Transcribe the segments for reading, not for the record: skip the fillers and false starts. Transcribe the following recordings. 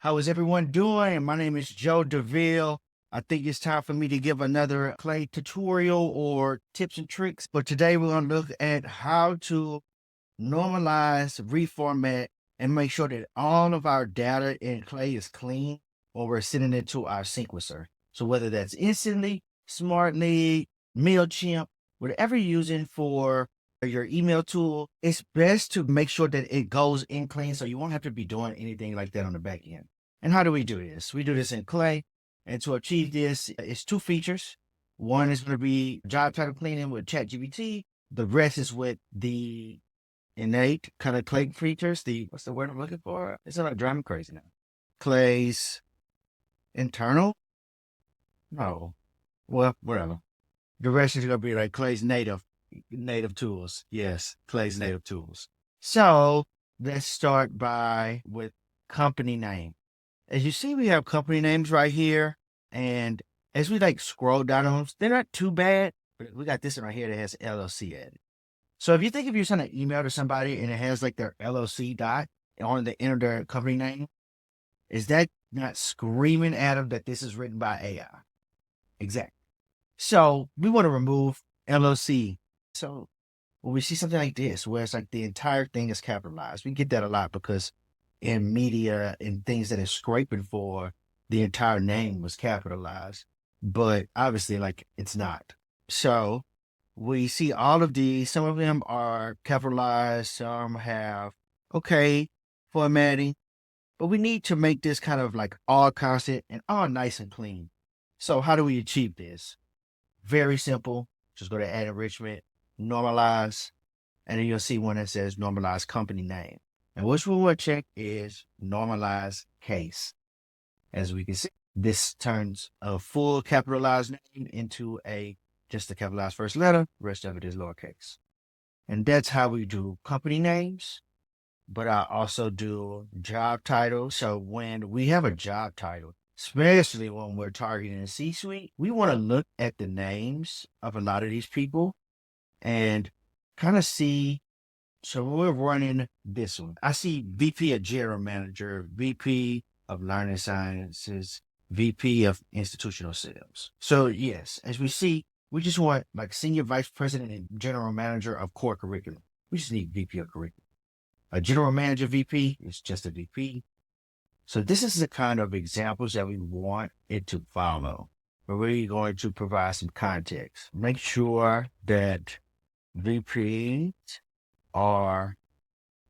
How is everyone doing? My name is Joe DeVille. I think it's time for me to give another Clay tutorial or tips and tricks. But today we're going to look at how to normalize, reformat, and make sure that all of our data in Clay is clean when we're sending it to our sequencer. So whether that's instantly, smartly, MailChimp, whatever you're using for your email tool, it's best to make sure that it goes in clean so you won't have to be doing anything like that on the back end. And how do we do this? We do this in Clay. And to achieve this, it's two features. One is going to be job title cleaning with ChatGPT. The rest is with the innate kind of Clay features. What's the word I'm looking for? It's not driving me crazy now. Clay's internal? No. Well, whatever. The rest is going to be like Clay's native tools. Yes, Clay's native tools. So let's start with company name. As you see, we have company names right here. And as we scroll down on them, they're not too bad, but we got this one right here that has LLC at it. So if you send an email to somebody and it has their LLC dot on the end of their company name, is that not screaming at them that this is written by AI? Exactly. So we want to remove LLC. So when we see something like this, where it's the entire thing is capitalized, we get that a lot because in media and things that is scraping for the entire name was capitalized, but obviously it's not. So we see all of these. Some of them are capitalized. Some have okay formatting, but we need to make this kind of all constant and all nice and clean. So how do we achieve this? Very simple. Just go to add enrichment, normalize, and then you'll see one that says normalize company name. And which we will check is normalize case. As we can see, this turns a full capitalized name into just a capitalized first letter. Rest of it is lowercase. And that's how we do company names. But I also do job titles. So when we have a job title, especially when we're targeting a C-suite, we want to look at the names of a lot of these people and kind of see. So we're running this one. I see VP of General Manager, VP of Learning Sciences, VP of Institutional Sales. So yes, as we see, we just want Senior Vice President and General Manager of Core Curriculum. We just need VP of Curriculum. A General Manager VP is just a VP. So this is the kind of examples that we want it to follow. But we're going to provide some context. Make sure that VPs are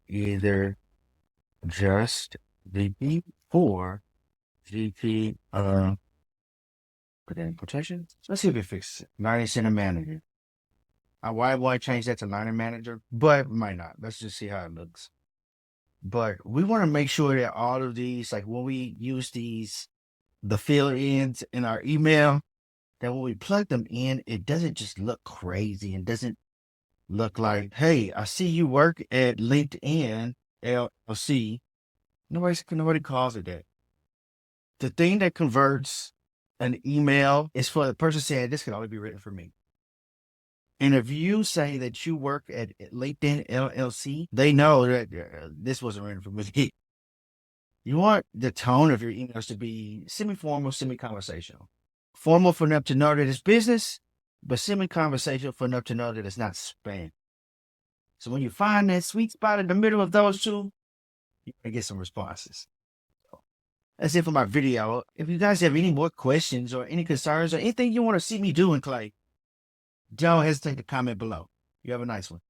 either just VP or VP put that in quotation. Let's see if it fixes it. Learning Center Manager. Why would I change that to Learning Manager? But might not. Let's just see how it looks. But we want to make sure that all of these, when we use the fill-ins in our email, that when we plug them in, it doesn't just look crazy and doesn't look like, hey, I see you work at LinkedIn LLC. Nobody calls it that. The thing that converts an email is for the person saying this can only be written for me. And if you say that you work at LinkedIn LLC, they know that this wasn't written for me. You want the tone of your emails to be semi-formal, semi-conversational. Formal for them to know that it's business, but semi-conversational for enough to know that it's not spam. So when you find that sweet spot in the middle of those two, you're going to get some responses. So that's it for my video. If you guys have any more questions or any concerns or anything you want to see me do in Clay, don't hesitate to comment below. You have a nice one.